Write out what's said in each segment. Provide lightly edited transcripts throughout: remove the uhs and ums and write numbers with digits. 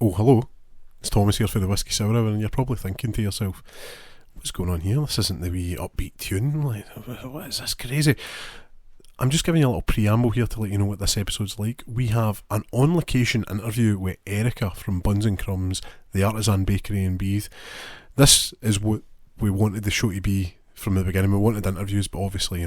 Oh, hello. It's Thomas here for the Whisky Sour Hour, and you're probably thinking to yourself, what's going on here? This isn't the wee upbeat tune. Like, what is this crazy? I'm just giving you a little preamble here to let you know what this episode's like. We have an on-location interview with Erika from Buns Crumbs, the Artisan bakery in Beith. This is what we wanted the show to be from the beginning. We wanted interviews, but obviously,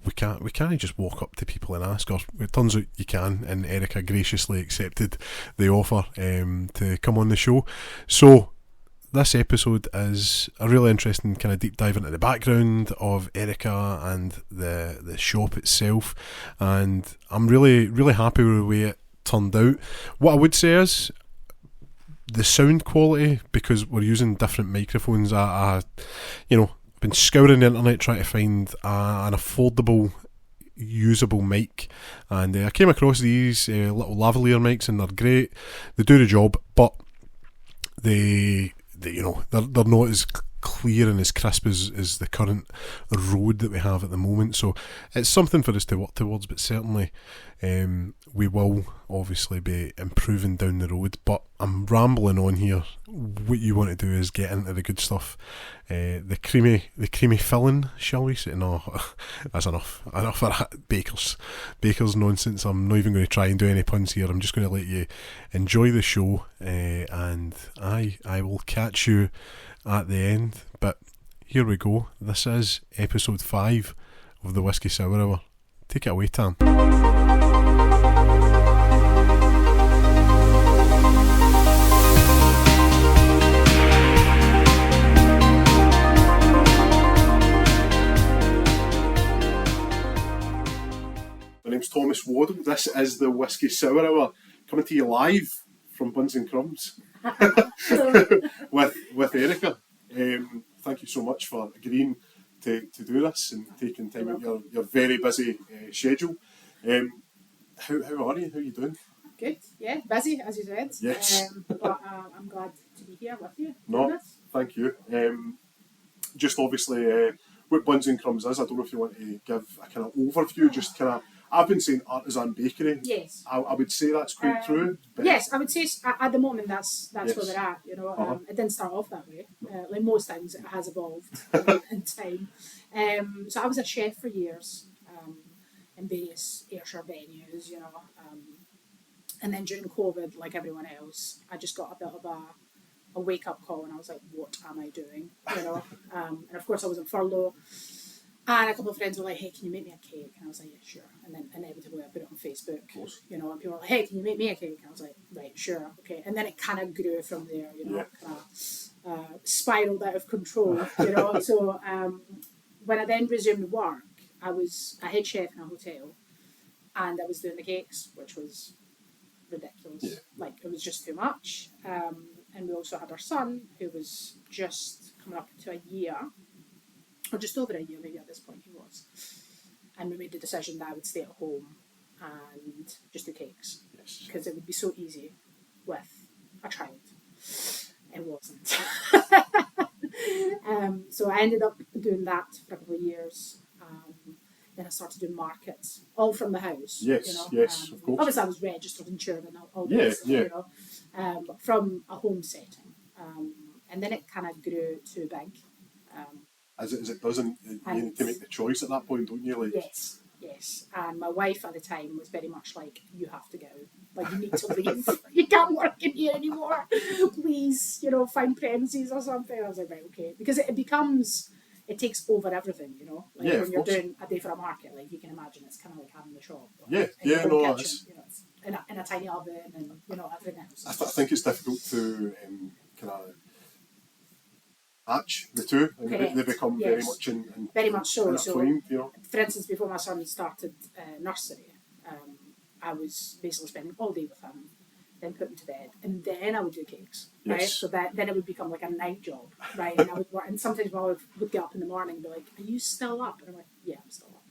we can't just walk up to people and ask, or it turns out you can, and Erika graciously accepted the offer to come on the show. So this episode is a really interesting kind of deep dive into the background of Erika and the shop itself, and I'm really, really happy with the way it turned out. What I would say is the sound quality, because we're using different microphones, I've been scouring the internet trying to find an affordable, usable mic, and I came across these little lavalier mics, and they're great. They do the job, but they're not as clear and as crisp as the current Rode that we have at the moment. So it's something for us to work towards, but certainly we will obviously be improving down the road. But I'm rambling on here. What you want to do is get into the good stuff, the creamy filling, shall we say? No, that's enough of that baker's nonsense. I'm not even going to try and do any puns here. I'm just going to let you enjoy the show, and I will catch you at the end. But here we go. This is episode 5 of the Whisky Sour Hour. Take it away, Tan. My name's Thomas Waddle. This is the Whisky Sour Hour, coming to you live from Buns Crumbs with Erika. Thank you so much for agreeing to do this and taking time out your very busy schedule. How are you? How are you doing? Good, yeah, busy as you said. Yes. But I'm glad to be here with you. No, thank you. Just obviously, what Buns Crumbs is, I don't know if you want to give a kind of overview, just kind of. I've been saying Artisan bakery. Yes. I would say that's quite true. Yes, I would say at the moment that's Yes. where we're at. It didn't start off that way. Like most things, it has evolved in time. So I was a chef for years in various Ayrshire venues, and then during COVID, like everyone else, I just got a bit of a wake up call, and I was like, "What am I doing?" And of course, I was on furlough. And a couple of friends were like, "Hey, can you make me a cake?" And I was like, "Yeah, sure." And then inevitably I put it on Facebook, and people were like, "Hey, can you make me a cake?" And I was like, "Right, sure, okay." And then it kind of grew from there, kind of spiraled out of control, So when I then resumed work, I was a head chef in a hotel, and I was doing the cakes, which was ridiculous. Yeah. Like, it was just too much. And we also had our son, who was just coming up to a year, or just over a year maybe at this point he was. And we made the decision that I would stay at home and just do cakes. Because it would be so easy with a child. It wasn't. So I ended up doing that for a couple of years. Then I started doing markets, all from the house. Yes, of course. Obviously I was registered, insured and all this, but from a home setting. And then it kind of grew too big. As it doesn't, you need to make the choice at that point, don't you? Like, yes. And my wife at the time was very much like, "You have to go. Like, you need to leave. You can't work in here anymore. Please, find premises or something." I was like, "Right, okay," because it takes over everything, Like when you're doing a day for a market, like you can imagine, it's kind of like having the shop. Kitchen, it's in a tiny oven and everything else. I think it's difficult to kind of match the two, and they become very much very much so. intertwined, For instance, before my son started nursery, I was basically spending all day with him, then put him to bed, and then I would do cakes, right? So then it would become like a night job, right? And I would work, and sometimes my wife would get up in the morning and be like, "Are you still up?" And I'm like, "Yeah, I'm still up."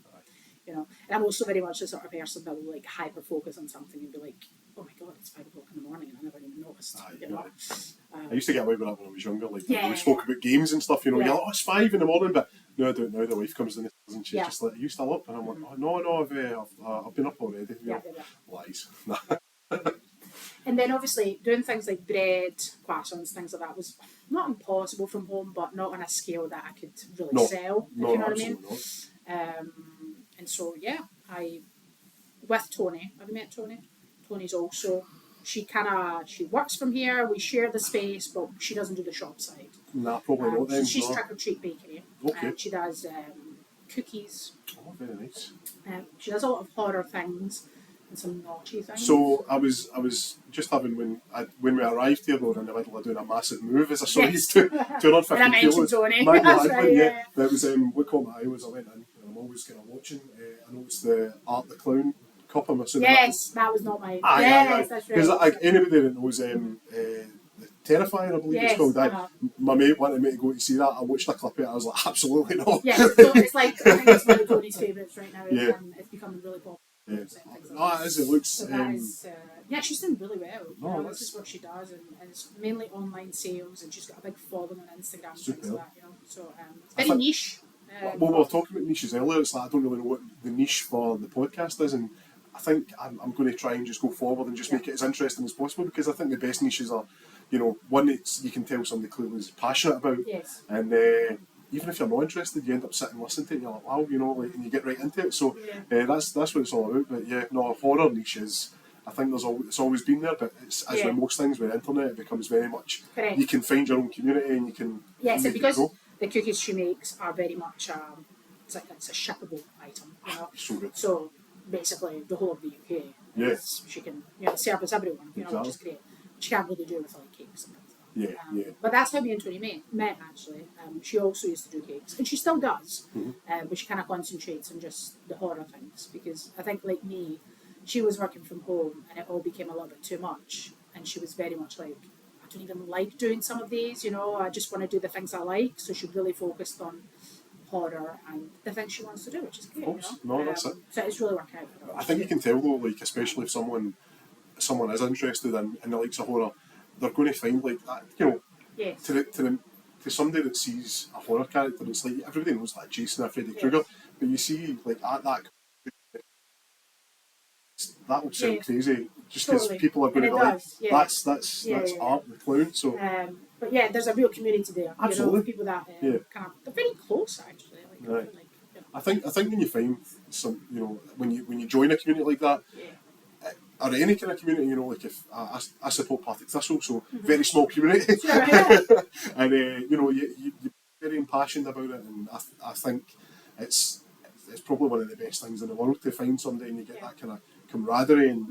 And I'm also very much the sort of person that will like hyper focus on something and be like, "Oh my god, it's 5 o'clock in the morning and I never even noticed." I used to get away with that when I was younger. Like we spoke about games and stuff. You're like, "Oh, it's 5 in the morning," but no, I don't know. The wife comes in and she's just like, "Are you still up?" And I'm like, "Oh, no, I've been up already." Lies. And And then obviously doing things like bread, croissants, things like that was not impossible from home, but not on a scale that I could really sell, if you know what I mean. And so, yeah, with Tony, have you met Tony? Tony's also, she works from here, we share the space, but she doesn't do the shop side. Nah, probably not then. She's Trick or Treat Bakery. Okay. She does cookies. Oh, very nice. She does a lot of horror things and some naughty things. So I was just having when we arrived here, we were in the middle of doing a massive move, as I saw you to 250 and I mentioned kilos. Tony. Yeah. That was what caught my eye was I went in and I'm always kind of watching. I noticed the Art the Clown cup. I'm assuming. Yes, that was not mine. Yes, that's right. Because anybody that knows the Terrifying, I believe it's called. My mate wanted me to go to see that. I watched a clip of it. I was like, absolutely not. Yeah, so it's like I think it's one of Tony's favourites right now. Yeah. It's becoming really popular. Yeah. It is. It looks. So she's doing really well. This is what she does, and it's mainly online sales, and she's got a big following on Instagram and things like that. So it's very niche. Well, we were talking about niches earlier. It's like I don't really know what the niche for the podcast is, and I think I'm going to try and just go forward and just make it as interesting as possible, because I think the best niches are, one that you can tell somebody clearly is passionate about, and even if you're not interested, you end up sitting and listening to it, and you're like, wow, and you get right into it. So that's what it's all about. But horror niches, I think it's always been there, but it's as with most things with the internet, it becomes very much you can find your own community and you can so because the cookies she makes are very much it's a shippable item, So good. So basically the whole of the UK, she can service everyone, which is great. She can't really do it with like cakes and things. But that's how me and Tony met actually. She also used to do cakes, and she still does, but she kind of concentrates on just the horror things, because I think, like me, she was working from home and it all became a little bit too much, and she was very much like, I don't even like doing some of these, I just want to do the things I like. So she really focused on horror and the things she wants to do, which is great. No, that's it. So it's really working out for her. I think you can tell though, like especially if someone is interested in the likes of horror, they're going to find like that, to somebody that sees a horror character, it's like everybody knows like Jason or Freddy Krueger, but you see like at that will sound crazy just because people are going to like that's art, the clown. So but there's a real community there. Absolutely. People that they're very close actually. I think when you find some, when you join a community like that, or any kind of community, like if I support Partick Thistle, so very small community, and you're very impassioned about it, and I think it's probably one of the best things in the world to find somebody and you get that kind of camaraderie, and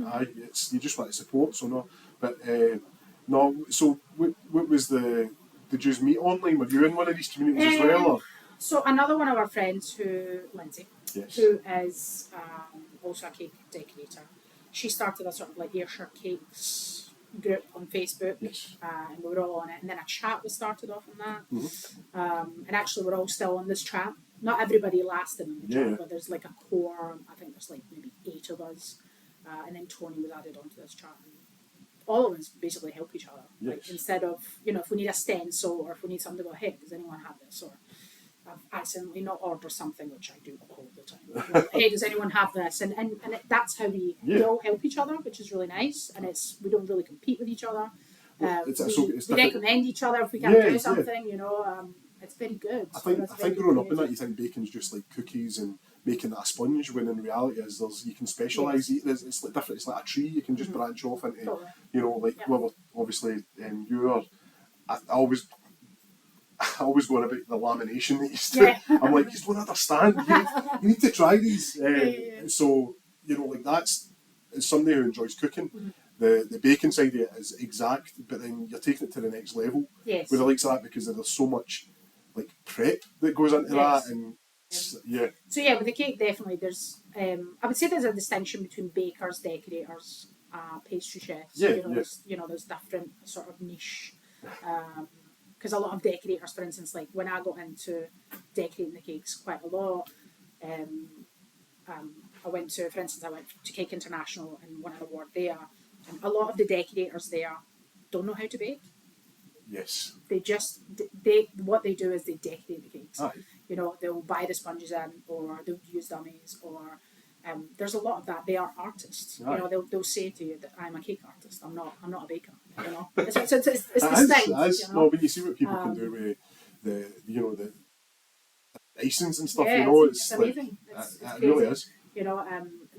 you just want to support. So no, but no. So what was did you meet online? Were you in one of these communities as well? Or? So another one of our friends, Lindsay, who is also a cake decorator, she started a sort of like Ayrshire Cakes group on Facebook, and we were all on it. And then a chat was started off on that. And actually, we're all still on this chat. Not everybody lasted in the chat, but there's like a core. I think there's like maybe 8 of us, and then Tony was added onto this chat. And all of us basically help each other. Like instead of if we need a stencil or if we need something to go, hey, does anyone have this? Or I've accidentally not ordered something, which I do all the time. Hey, does anyone have this? And that's how we all help each other, which is really nice. And we don't really compete with each other. We recommend each other if we can do something. It's very good. I think growing up in that, you think bacon's just like cookies and making that a sponge, when in reality you can specialise. It's like different. It's like a tree. You can just branch off into, obviously you are. I always go on about the lamination that you do. I'm like, you don't understand. You need to try these. So like that's, as somebody who enjoys cooking, the baking side of it is exact, but then you're taking it to the next level with the likes of that, because there's so much like prep that goes into that, and So with the cake, definitely there's I would say there's a distinction between bakers, decorators, pastry chefs. There's different sort of niche. Because a lot of decorators, for instance, like when I got into decorating the cakes quite a lot, I went to Cake International and won an award there, and a lot of the decorators there don't know how to bake. Yes. What they do is they decorate the cakes. Aye. They'll buy the sponges in, or they'll use dummies, or there's a lot of that. They are artists. Aye. You know, they'll say to you that I'm a cake artist. I'm not a baker. You know, it's distinct. It is. You No, know? when you see what people can do with the icings and stuff, Yeah, you know, it's like, amazing. It's it crazy. really is. You know,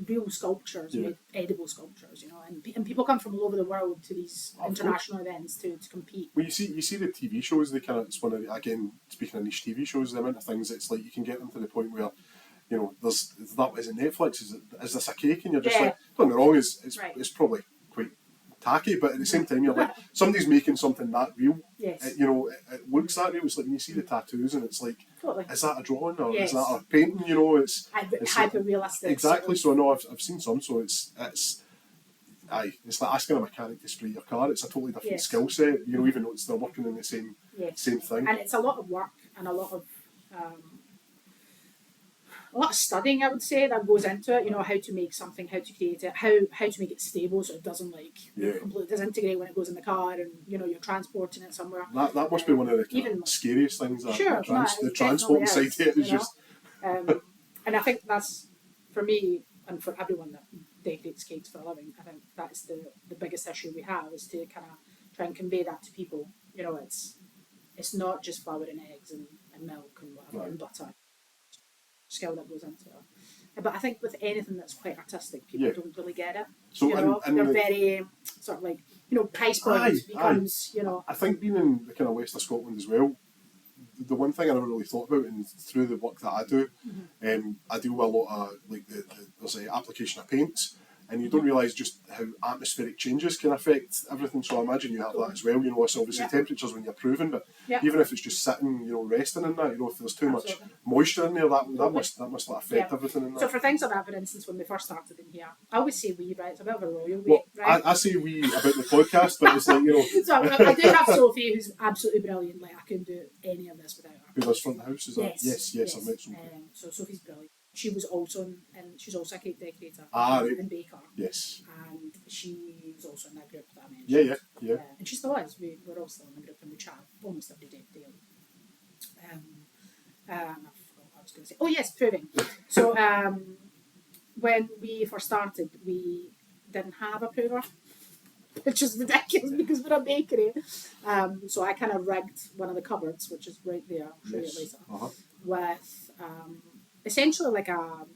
real sculptures, Yeah. edible sculptures. You know, and people come from all over the world to these Of international events to compete. Well, you see the TV shows. They kind of, it's one of the, again, speaking of niche TV shows, the amount of things it's like you can get them to the point where, you know, is it Netflix? Is this a cake? And you're just like, don't get me wrong, it's probably quite tacky, but at the same time you're like, somebody's making something that real. Yes. You know, it looks that real. It's like when you see the tattoos and it's like, Totally. is that a drawing or Yes. is that a painting? You know, it's hyper realistic. exactly. So I know I've seen some. So it's it's like asking a mechanic to spray your car. It's a totally different skill set. You know, even though it's still working in the same thing. And it's a lot of work and a lot of studying, I would say, that goes into it. You know, how to make something, how to create it, how to make it stable so it doesn't completely disintegrate when it goes in the car, and you know you're transporting it somewhere. That must be one of the scariest things. The transport side of it is just. And I think that's, for me and for everyone that decorates cakes for a living, I think that's the biggest issue we have, is to kind of try and convey that to people. You know, it's not just flour and eggs and milk and whatever and butter. Skill that goes into it. But I think with anything that's quite artistic, people don't really get it. So you know, they're very sort of like, you know, price point becomes, you know. I think being in the kind of west of Scotland as well, the one thing I never really thought about, and through the work that I do, I deal with a lot of like there's an application of paints, and you don't realise just how atmospheric changes can affect everything. So I imagine you have that as well. You know, it's obviously temperatures when you're proving, but even if it's just sitting, you know, resting in that, you know, if there's too much moisture in there, that must like affect everything in that. So for things like that, for instance, when we first started in here, I always say we, right? It's a bit of a royal we, right? I say we about the podcast, but it's like, you know. So I do have Sophie, who's absolutely brilliant. Like, I couldn't do any of this without her. Who lives front of the house? Is that? Yes. I've met Sophie. So Sophie's brilliant. She was also she's also a cake decorator and baker. Yes. And she was also in that group that I mentioned. Yeah. And she still is. We're all still in the group and we chat almost every day daily. I forgot what I was going to say. Oh yes, proving. So when we first started, we didn't have a prover, which is ridiculous because we're a bakery. So I kind of rigged one of the cupboards, which is right there. I'll show you later. With essentially like a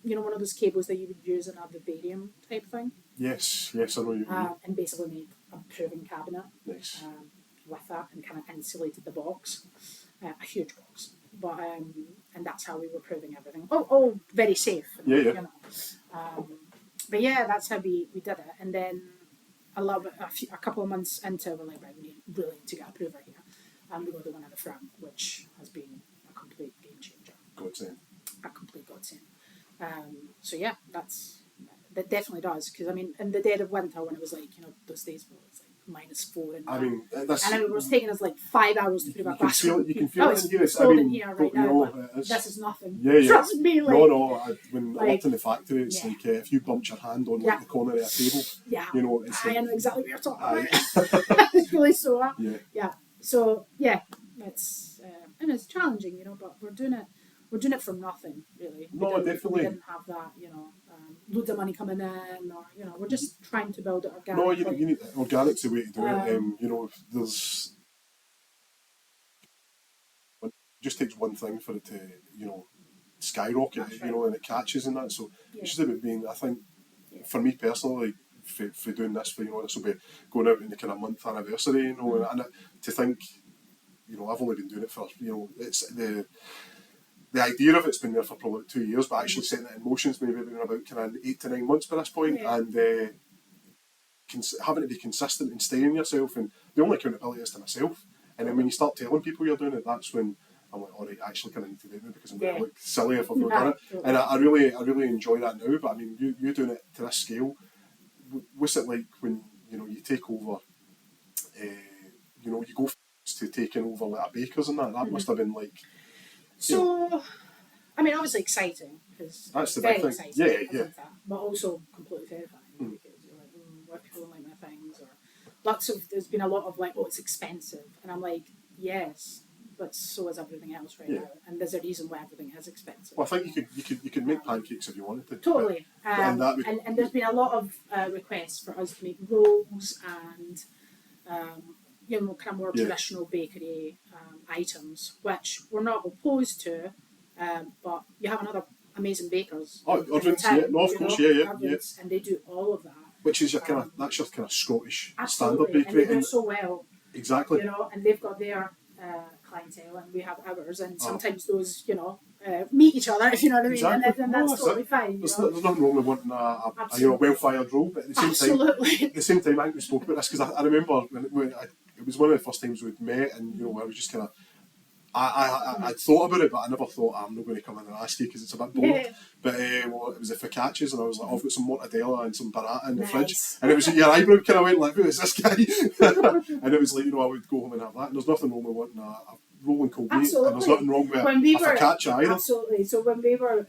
you know, one of those cables that you would use in a vivarium type thing. Yes, I know you mean. And basically made a proving cabinet. Nice. With that, and kind of insulated the box, a huge box. But and that's how we were proving everything. Oh, very safe. You know. But yeah, that's how we did it. And then a couple of months into, we're like, right, we really need to get a prover here, and we got the one at the front, which has been a complete game changer. Godsend. A complete godsend. So yeah, that definitely does, because I mean, in the dead of winter when it was like, you know, those days where it's like -4 and I mean, that's, and it was taking us like 5 hours to prove our glass. You can feel it in here. Cold in here right now, but this is nothing. Trust me, like, when I worked in the factory, it's like if you bumped your hand on like the corner of a table, you know, it's like, I know exactly what you're talking about. It's really sore. So it's and it's challenging, you know, but we're doing it from nothing, really. Definitely. We didn't have that, you know, loads of money coming in, or, you know, we're just trying to build it organically. No, you need organic's the way to do it. You know, it just takes one thing for it to, you know, skyrocket, you know, and it catches and that. So it's just about being, I think, for me personally, for doing this, for, you know, this will be going out in the kind of month anniversary, you know, and to think, you know, I've only been doing it for, you know, it's the idea of it's been there for probably 2 years, but actually setting it in motion's maybe been about kind of 8 to 9 months by this point, and having to be consistent and staying yourself, and the only accountability is to myself. And then when you start telling people you're doing it, that's when I'm like, all right, I actually kind of need to do it because I'm going to look silly if I've not done it. And I really enjoy that now. But I mean, you doing it to this scale, what's it like when, you know, you take over? You know, you go to taking over like a baker's and that. That must have been like. So, I mean, obviously exciting, because that's the very big exciting. thing. Yeah. That, but also completely terrifying, because you're like, what people don't like my things, or there's been a lot of like, oh, it's expensive, and I'm like, yes, but so is everything else right Yeah. now, and there's a reason why everything is expensive. Well, I think you could make pancakes if you wanted to. Totally. And that would, and there's been a lot of requests for us to make rolls and you know, kind of more traditional bakery items, which we're not opposed to, but you have another amazing bakers. Oh, Irvin's, yeah, no, of course, yeah. And they do all of that. Which is your kind of, that's your kind of Scottish Absolutely. standard bakery. And they do so well. Exactly. You know, and they've got their clientele and we have ours, and sometimes those, you know, meet each other, if you know what I mean, exactly. and that's totally fine. There's nothing wrong with wanting a well-fired roll, but at the same time, I think we spoke about this because I remember when it was one of the first times we'd met, and you know, I was just kind of, I'd thought about it, but I never thought I'm not going to come in and ask you because it's a bit bold. Yeah. But well, it was the focaccias, and I was like, I've got some mortadella and some burrata in the fridge, and it was your eyebrow kind of went like, who is this guy? And it was like, you know, I would go home and have that. And there's nothing wrong with wanting a rolling cold meat, and there's nothing wrong with a focaccia either. Absolutely. So when we were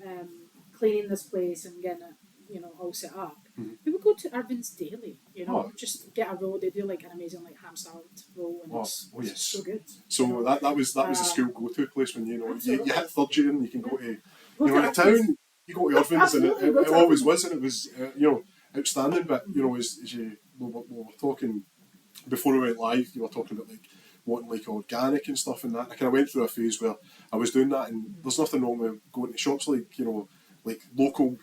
cleaning this place and getting it, you know, all set up, we would go to Irvin's daily, you know, just get a roll. They do like an amazing like ham salad roll, and it's so good. So you know? that was the school go-to place when you know you hit third year and you can go to a town. You go to Irvin's, and it always was, and it was you know, outstanding. But you know, as we were talking before we went live, you were talking about like wanting like organic and stuff and that. I kind of went through a phase where I was doing that, and there's nothing wrong with going to shops like, you know, like local.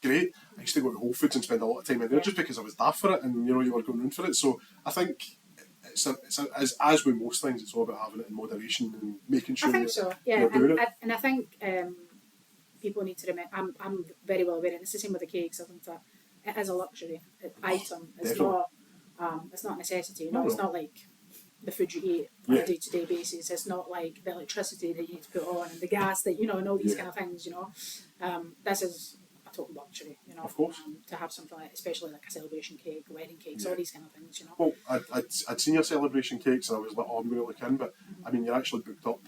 Great. I used to go to Whole Foods and spend a lot of time in there just because I was daft for it, and you know, you were going round for it. So I think it's as with most things, it's all about having it in moderation and making sure. I think so. Yeah, and I think people need to remember. I'm very well aware, and it's the same with the cakes. I think that it is a luxury item. It's not. It's not a necessity. You know, it's not like the food you eat on a day-to-day basis. It's not like the electricity that you need to put on and the gas that, you know, and all these kind of things. You know, this is total luxury, you know, of course, to have something like, especially like a celebration cake, wedding cakes, all these kind of things, you know. Well, I'd seen your celebration cakes, and I was like, oh, I'm going to look in, but I mean, you're actually booked up.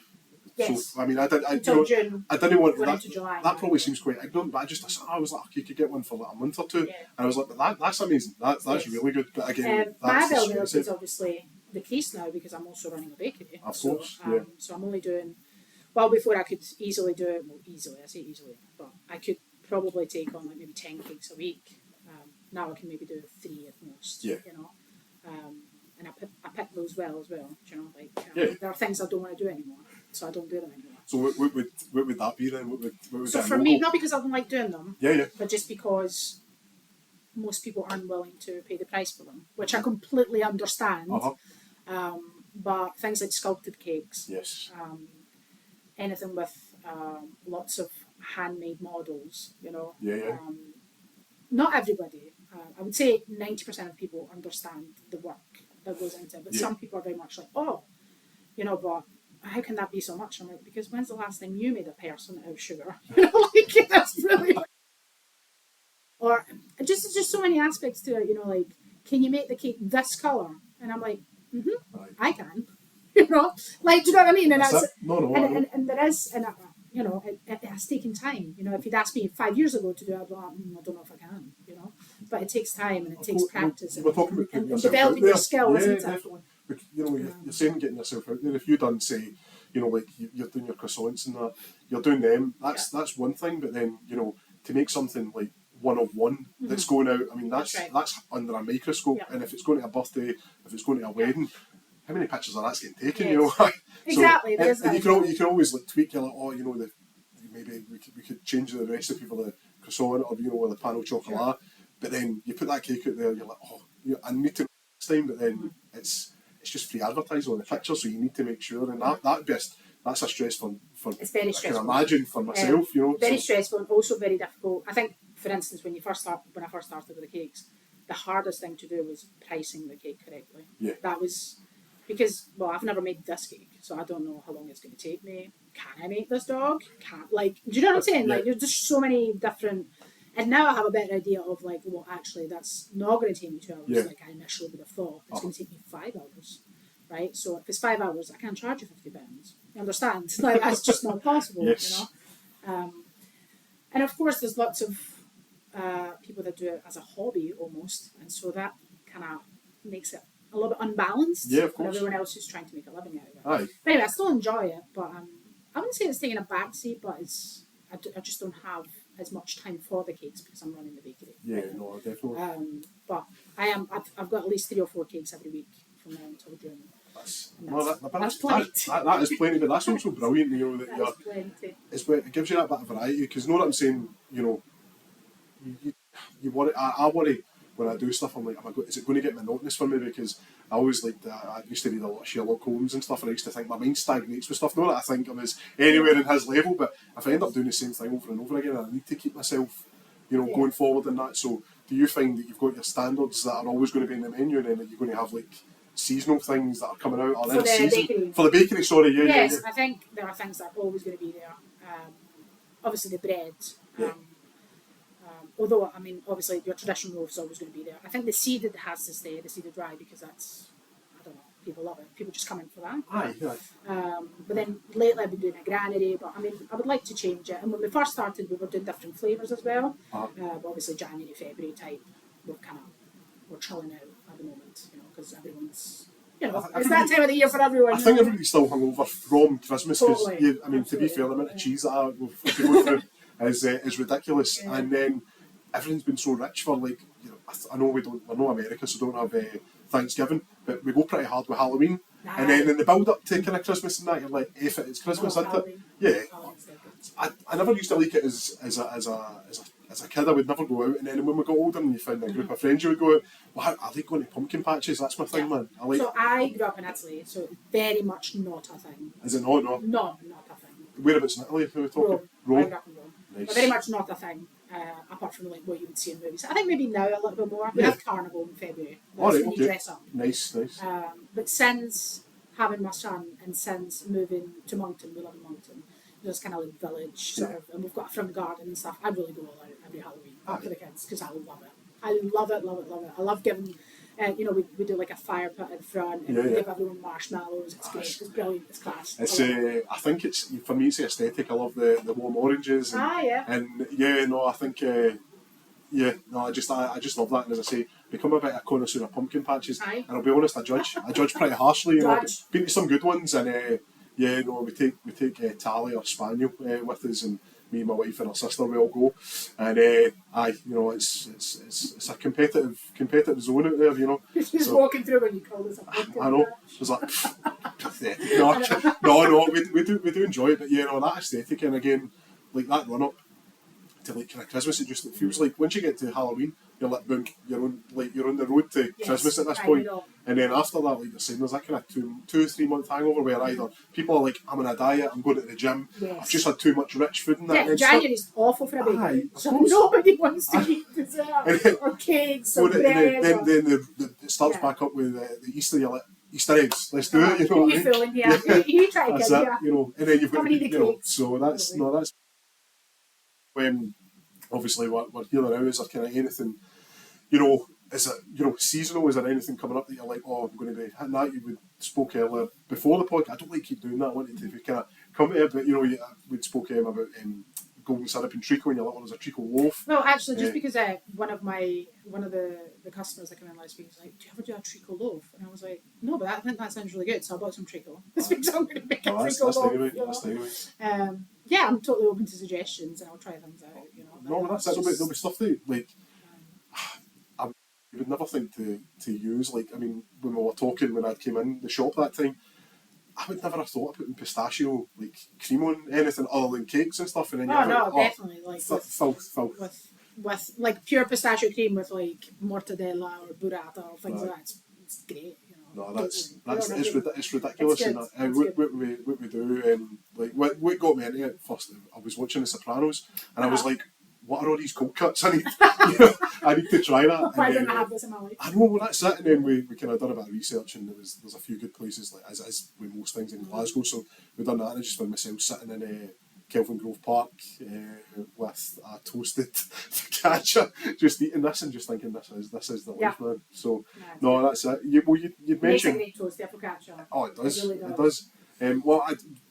Yes. So I mean, I didn't want that. That probably seems quite ignorant, but I was like, you could get one for like a month or two, and I was like, but that's amazing. That's really good. But again, my availability is obviously decreased now because I'm also running a bakery. Of course, So I'm only doing. Well, before I could easily do it. Well, easily, I say easily, but I could probably take on like maybe 10 cakes a week. Now I can maybe do 3 at most. You know, and I pick those well as well. You know, like there are things I don't want to do anymore, so I don't do them anymore. So what would that be then? What would so for me, not because I don't like doing them, but just because most people aren't willing to pay the price for them, which I completely understand. But things like sculpted cakes, anything with lots of handmade models, you know. Not everybody. I would say 90% of people understand the work that goes into it, but some people are very much like, oh, you know, but how can that be so much? I'm like, because when's the last time you made a person out of sugar? You know, like, that's really... Or just so many aspects to it, you know, like, can you make the cake this colour? And I'm like, I can. You know, like, do you know what I mean? And and there is, and you know, it has taken time. You know, if you'd asked me 5 years ago to do it, I'd be like, I don't know if I can. You know, but it takes time and it takes practice and developing your skill, isn't it? Definitely. But, you know, you're saying getting yourself out there. If you done, say, you know, like you're doing your croissants and that, you're doing them. That's one thing. But then, you know, to make something like one of one that's going out, I mean, that's under a microscope. And if it's going to a birthday, if it's going to a wedding, how many pictures are that getting taken? You know, exactly. So, and you can always like tweak. You're like, oh, you know, maybe we could change the recipe for the croissant, or you know, or the pan au chocolat. But then you put that cake out there, you're like, oh, I need to next time. But then it's just free advertising on the picture, so you need to make sure. And that's a stress for it's very stressful. I can imagine for myself, you know. Very stressful and also very difficult. I think, for instance, when I first started with the cakes, the hardest thing to do was pricing the cake correctly. That was because, well, I've never made this cake, so I don't know how long it's going to take me. Can I make this dog? Can't, like, do you know what I'm saying? Like, there's just so many different. And now I have a better idea of like, well, actually, that's not going to take me 2 hours, like I initially would have thought. It's going to take me 5 hours, right? So if it's 5 hours, I can't charge you £50. You understand? Like, that's just not possible, you know. And of course, there's lots of people that do it as a hobby almost, and so that kind of makes it a a little bit unbalanced. Yeah, of for course. everyone else who's trying to make a living out of it. Aye. But anyway, I still enjoy it, but I wouldn't say it's taking a backseat, but I just don't have as much time for the cakes because I'm running the bakery. Yeah, no, definitely. But I've got at least 3 or 4 cakes every week from now until June. That's plenty. That is plenty, but that's also brilliant, you know, that That's plenty. it gives you that bit of variety, because you know what I'm saying, you know, you worry, I worry when I do stuff, I'm like, is it going to get monotonous for me? Because I always I used to read a lot of Sherlock Holmes and stuff, and I used to think my mind stagnates with stuff. Not that I think I was anywhere in his level, but if I end up doing the same thing over and over again, I need to keep myself, you know, going forward in that. So do you find that you've got your standards that are always going to be in the menu, and then that you're going to have like seasonal things that are coming out or For the bakery? For the bakery, sorry, Yes, I think there are things that are always going to be there. Obviously the bread. Although, I mean, obviously your traditional loaf is always going to be there. I think the seeded has to stay, the seeded rye, because that's, I don't know, people love it. People just come in for that. Aye. But then lately I've been doing a granary, but I mean, I would like to change it. And when we first started, we were doing different flavours as well. But obviously January, February type, we're chilling out at the moment, you know, because everyone's, you know, it's that time of the year for everyone. I think everybody's still hungover from Christmas, because, Totally. I mean, to be fair, the amount of cheese that we've been going through is ridiculous. Yeah. And then everything's been so rich for, like, you know, I know we're not America, so don't have Thanksgiving, but we go pretty hard with Halloween. And then in the build up to kind of Christmas and that, you're like, if it's Christmas, isn't it? Yeah. I never used to like it as a kid. I would never go out, and then when we got older and you found a group of friends, you would go out. Well, I like going to pumpkin patches. That's my thing, man. So I grew up in Italy, so very much not a thing. Is it not? No. Not a thing. Whereabouts in Italy are we talking? Rome. I grew up in Rome. Nice. But very much not a thing. Apart from like what you would see in movies. I think maybe now a little bit more. We have Carnival in February. That's when you dress up. Nice. But since having my son and since moving to Moncton, we live in Moncton, there's kind of like village sort of, and we've got a front garden and stuff. I really go all out every Halloween for the kids because I love it. I love it. I love giving, you know, we do like a fire pit in front and we give everyone marshmallows. It's great. It's brilliant. It's class. It's I think it's, for me, it's the aesthetic. I love the warm oranges. And, I think I just love that. And as I say, become a bit of a connoisseur of pumpkin patches. And I'll be honest, I judge pretty harshly. You know, I've been to some good ones, and we take Tally, or Spaniel, with us, and me, my wife, and her sister, we all go. And it's a competitive zone out there, you know. You're just walking through when you call this a pumpkin. I know. It was like pathetic. No, we do enjoy it, but that aesthetic, and again, like that run up to like kind of Christmas, it feels like once you get to Halloween, you're like boom, you're on the road to Christmas at this point. And then after that, like you're saying, there's that kind of 2-3 month hangover where either people are like, I'm on a diet, I'm going to the gym, I've just had too much rich food and that. Yeah, January's awful for a baby. So nobody wants to eat dessert or cakes or bread. Then it starts back up with the Easter, you're like, Easter eggs, let's do it, you know what I mean? Feeling, you try to get it, you know, and then you've got, so that's when obviously we're here now. Is there kind of anything, is it, seasonal? Is there anything coming up that you're like, I'm going to be hitting that? You spoke earlier before the podcast. I don't like keep doing that. I wanted to kind of come to it, but we spoke about golden syrup and treacle, and you're like, there's a treacle loaf. Well, actually, just because one of the customers that came in last week was like, do you ever do a treacle loaf? And I was like, no, but I think that sounds really good, so I bought some treacle. This week I'm going to make a treacle loaf. I'm totally open to suggestions, and I'll try things out. There'll be stuff that like I would never think to use. Like, I mean, when we were talking when I came in the shop that time, I would never have thought of putting pistachio like cream on anything other than cakes and stuff. And then definitely like with like pure pistachio cream with like mortadella or burrata or things like that. It's great. No, it's ridiculous. What we do, like what got me into it first, I was watching The Sopranos, and I was like, what are all these cold cuts? I need to try that. Why didn't I have this in my life? I know, well, that's it. And then we kind of done a bit of research, and there's a few good places, like as with most things in Glasgow. So we done that, and I just found myself sitting in Kelvin Grove Park with a toasted focaccia, just eating this and just thinking this is the life, man. So that's it. You'd mentioned. Makes a great toasted focaccia. Oh, it does. It really does.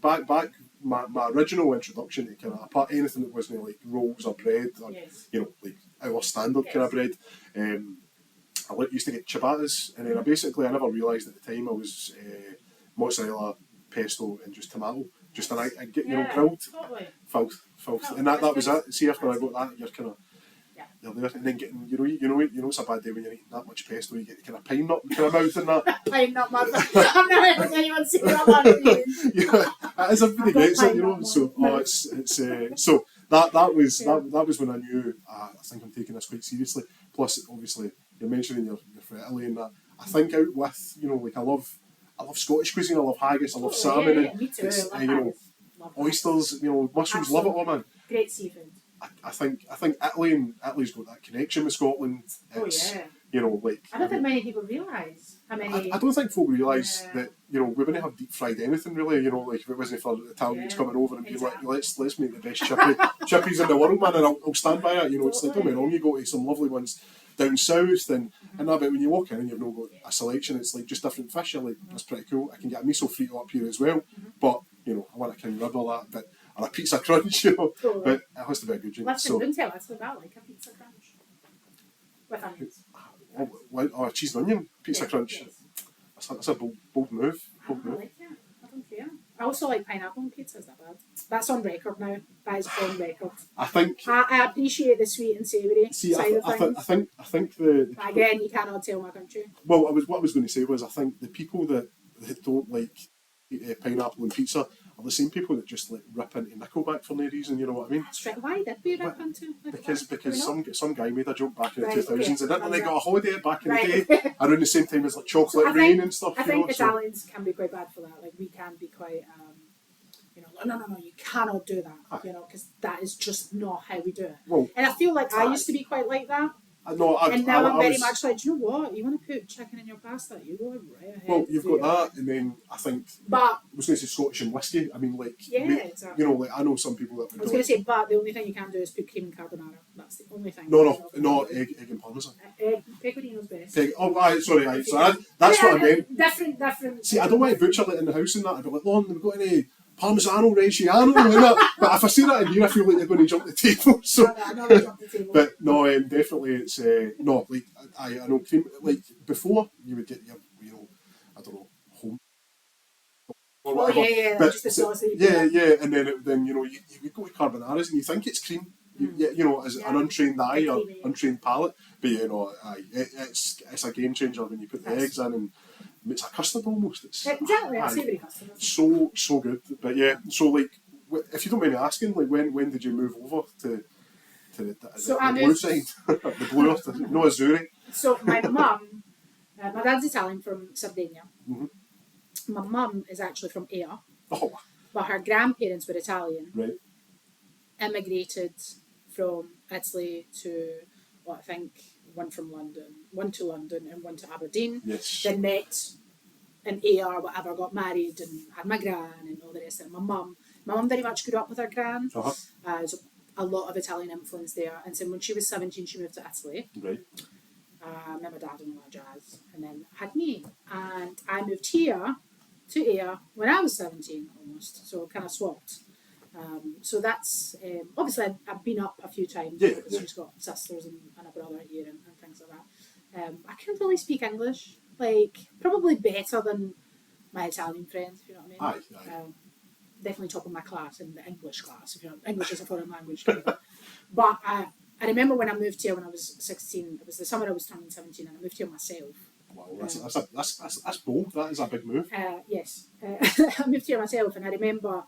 Back my original introduction to kind of apart anything that wasn't like rolls or bread or like our standard kind of bread. used to get ciabattas, and then I never realised at the time I was mozzarella, pesto, and just tomato. Just and I get grilled, totally. filth, and that was it. See, after I got that, you're kind of you're there, and then getting it's a bad day when you're eating that much pesto. You get kind of pine nut in your mouth and that. Pine nut, mother. I've never heard anyone say that one. Yeah, it's a pretty great thing, So so that was when I knew I think I'm taking this quite seriously. Plus, obviously, you're mentioning you're from Italy and that. I think out with like I love Scottish cuisine. I love haggis. I love salmon. Yeah, me too. Oysters. Mussels. Absolutely. Love it all, man. Great seafood. I think Italy's got that connection with Scotland. It's, like I don't think many people realise how many. I don't think folk realise that we wouldn't have deep fried anything really. Like if it wasn't for Italians coming over and being like, let's make the best chippies in the world, man, and I'll stand by it. It's like, don't get me wrong, you go to some lovely ones down south and that, but when you walk in and you've not got a selection, it's like just different fish. You're like, that's pretty cool. I can get a miso frito up here as well, but I want a king rib or that bit. Or a pizza crunch, Totally. But it has to be a good drink. Listen, don't tell us about like a pizza crunch with onions. Or a cheese and onion pizza crunch. Yes. That's a bold move. I like it. I don't care. I also like pineapple on pizza. Is that bad? That's on record now. That is on record. I think. I appreciate the sweet and savoury side of things. I think the again, you cannot tell my country. Well, what I was going to say was I think the people that don't like pineapple on pizza are the same people that just like rip into Nickelback for no reason. You know what I mean? That's right. Why did we rip into Nickelback? Because some guy made a joke back in the 2000s, okay. and then they got a holiday back in the day around the same time as like Chocolate Rain and stuff. I think Italians can be quite bad for that. Like we can be quite. No, you cannot do that. Because that is just not how we do it. Well, and I feel like I used to be quite like that. I'm very much like, do you know what? You want to put chicken in your pasta? You go right ahead. Well, you've got that, and then I think. But I was going to say Scottish and whiskey. I mean, exactly. Like I know some people that. I was going to say, but the only thing you can do is put cream and carbonara. That's the only thing. No, egg and parmesan. Pecorino's best. Sorry. So that's what I meant. Different. See, I don't want to butcher it in the house and that. I'd be like, Lauren, have we got any Parmigiano Reggiano and that? But if I say that in here, I feel like they're going to jump the table. So, no, they jump the table. But no, definitely it's like I know cream. Like before, you would get your I don't know, home. Or whatever. But just the sauce. And then you would go to carbonaras and you think it's cream. As an untrained eye or untrained palate, but it's a game changer when you put the eggs in and it's a custard almost. It's exactly a savoury custard. So good, but so like if you don't mind me asking, like when did you move over to the blue side, the blue, no Azzurri? So my mum, my dad's Italian from Sardinia. Mm-hmm. My mum is actually from Ea, but her grandparents were Italian. Right. Immigrated from Italy to, I think, one to London and one to Aberdeen. Yes. Then met in Ea or whatever, got married and had my gran and all the rest of it. My mum very much grew up with her gran. So a lot of Italian influence there. And so when she was 17, she moved to Italy. Right. Met my dad and all that jazz. And then had me. And I moved here to Ea when I was 17 almost. So kind of swapped. So that's obviously I've been up a few times. Yeah. She's got sisters and a brother here and things like that. I can't really speak English, like probably better than my Italian friends, if you know what I mean. Aye. Definitely top of my class in the English class, if you know. English is a foreign language. But I remember when I moved here when I was 16. It was the summer I was turning 17, and I moved here myself. Wow, that's bold. That is a big move. Yes, I moved here myself, and I remember.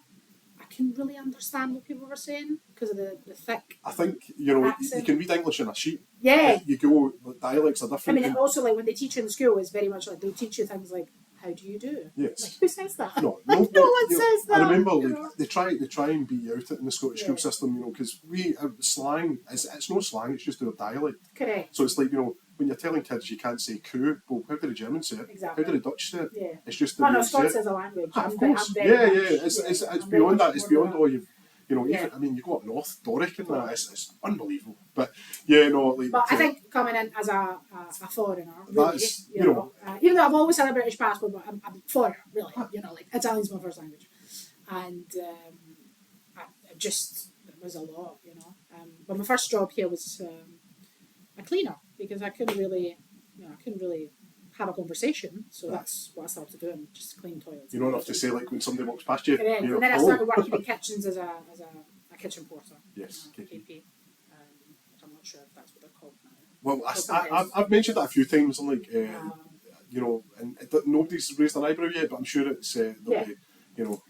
I couldn't really understand what people were saying because of the thick. I think you can read English on a sheet. Yeah. You go, dialects are different. I mean, also like when they teach you in school, it's very much like they'll teach you things like, "How do you do?" Yes. Like, who says that? No one says that. I remember they try and be out it in the Scottish school system, because we slang it's no slang, it's just our dialect. Correct. So it's like when you're telling kids you can't say "coo," well, how do the Germans say it? Exactly. How do the Dutch say it? Yeah. It's just no, Scots is a language. Of course. It's beyond that. It's beyond all you've. Even, I mean, you go up north, Doric and that, it's unbelievable. But But I think coming in as a foreigner, really, even though I've always had a British passport, but I'm a foreigner, really. Like Italian's my first language, and it was a lot, But my first job here was a cleaner because I couldn't really I couldn't really have a conversation, so that's what I started doing, just clean toilets. You don't have to say like when somebody walks past you. Correct. You know, And then I started working in kitchens as a kitchen porter. Yes, KP. I'm not sure if that's what they're called now. Well, I've mentioned that a few times. I'm like, you know, and nobody's raised an eyebrow yet, but I'm sure it's you know.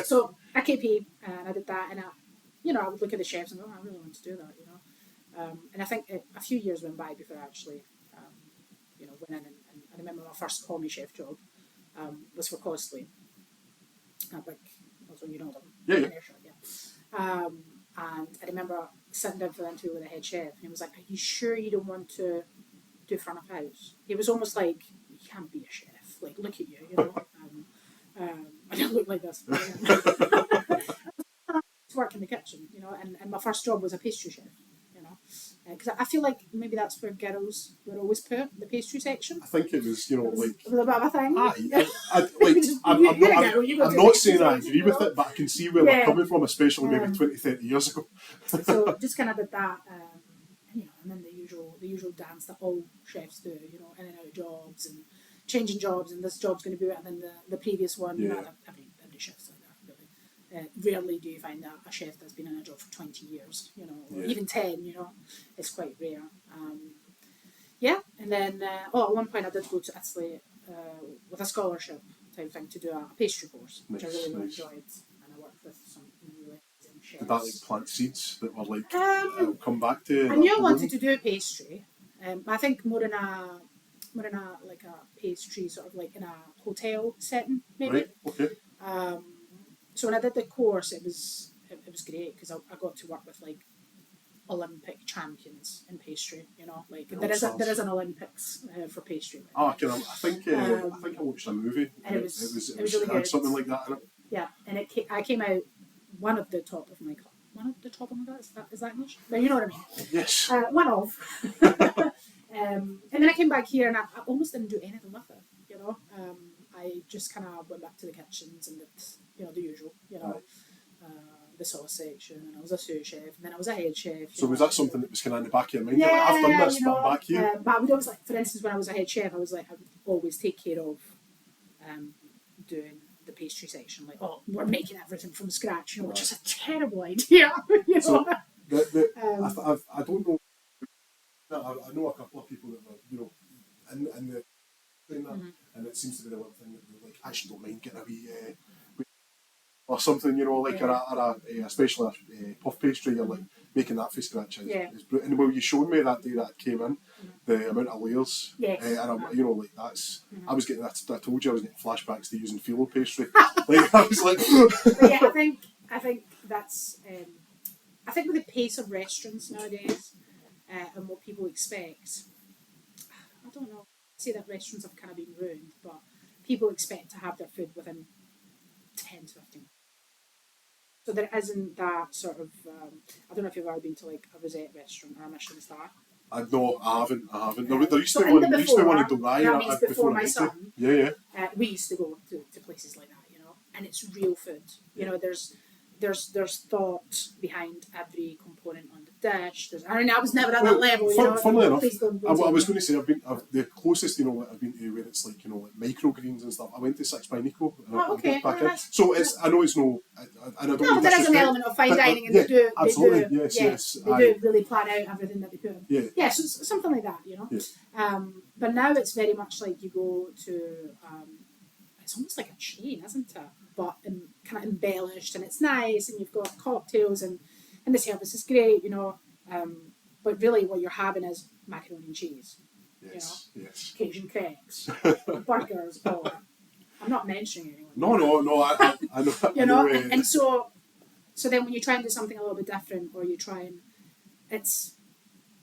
So at KP, and I did that, and I would look at the chefs and go, I really want to do that, you know. And I think a few years went by before I actually, went in, and I remember my first call me chef job was for Costley. Also, you know them. Yeah. And I remember sitting down for the interview with the head chef, and he was like, "Are you sure you don't want to do front of house?" He was almost like, "You can't be a chef. Like, look at you, you know." I don't look like this. To work in the kitchen, you know, and my first job was a pastry chef, you know, because I feel like maybe that's where girls were always put, the pastry section. I think it was, you know, like it was a bit of a thing. I'm not saying I agree with it, but I can see where they're coming from, especially maybe 20, 30 years ago. So just kind of did that, and then the usual dance that all chefs do, you know, in and out of jobs and changing jobs, and this job's going to be better than the previous one. Yeah. You know, every chef's like that, really. Rarely do you find that a chef that's been in a job for 20 years, you know, or even 10, you know, it's quite rare. And then, at one point I did go to Italy with a scholarship type thing to do a pastry course, which I really enjoyed, and I worked with some really amazing chefs. Did that like plant seeds that were like, come back to? I knew I wanted to do pastry, I think more in a like a pastry sort of like in a hotel setting, maybe. Right. Okay. So when I did the course, it was great because I got to work with like Olympic champions in pastry. You know, like there is an Olympics for pastry. I think I watched a movie. And it was really had good. something like that in it. Yeah, and I came out one of the top of my class. One of the top of my class. Is that English? But you know what I mean. Yes. One of. And then I came back here and I almost didn't do anything with it. You know, I just kind of went back to the kitchens and did, you know, the usual. You know. The sauce section, and I was a sous chef, and then I was a head chef. So was that something that was kind of in the back of your mind? Yeah, like, I've done this, but I'm back here. But I would always, like, for instance, when I was a head chef, I would always take care of doing the pastry section. Like, we're making everything from scratch, you know, which is a terrible idea. You know? So I don't know. I know a couple of people that were, you know, in the thing that, and it seems to be the one thing that they like actually don't mind getting a wee. Or something, you know, like especially a puff pastry, you're like making that from scratch. And well, you showed me that day that I came in, the amount of layers. Yes. And I'm, you know, like that's. I was getting. I told you I was getting flashbacks to using phyllo pastry. Like I was like. Yeah, I think that's. I think with the pace of restaurants nowadays, and what people expect, I don't know. I'd say that restaurants have kind of been ruined, but people expect to have their food within 10 to 15. So there isn't that sort of. I don't know if you've ever been to like a Rosette restaurant or a Michelin star. No, I haven't. There used to be one. There used to be one in Dubai. That means before my son. Yeah. We used to go to places like that, you know, and it's real food. You know, there's thought behind every component on the dish. I was never at that level. Funnily enough, I was going to say the closest, you know, I've been to where it's like, you know, like microgreens and stuff. I went to Six by Nico. Okay. So I know it's no, and I don't. No, but there is an element of fine dining, and they do. Yes. They do really plan out everything that they put in. Yeah. So something like that, you know. Yeah. But now it's very much like you go to. It's almost like a chain, isn't it? But kind of embellished, and it's nice, and you've got cocktails, and the service is great, you know. But really, what you're having is macaroni and cheese. Yes. You know? Yes. Cajun crepes, burgers. I'm not mentioning anyone. No. I know. You know, and so then when you try and do something a little bit different, or you try and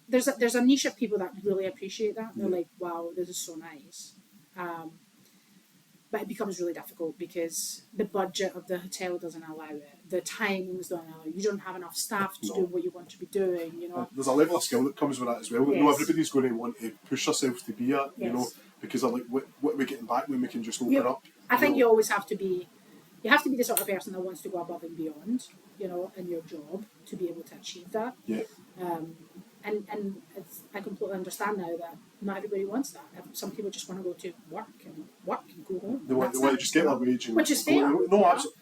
there's a niche of people that really appreciate that. They're like, wow, this is so nice. But it becomes really difficult because the budget of the hotel doesn't allow it. The timings don't allow it. You don't have enough staff to do what you want to be doing, you know. There's a level of skill that comes with that as well. Yes. Not everybody's going to want to push themselves to be at, you know, because they're like, what are we getting back when we can just open up? I think you always have to be, the sort of person that wants to go above and beyond, you know, in your job to be able to achieve that. Yeah. And I completely understand now that not everybody wants that. Some people just want to go to work and go home. They want to just get their wage and which is go. fair. No, absolutely.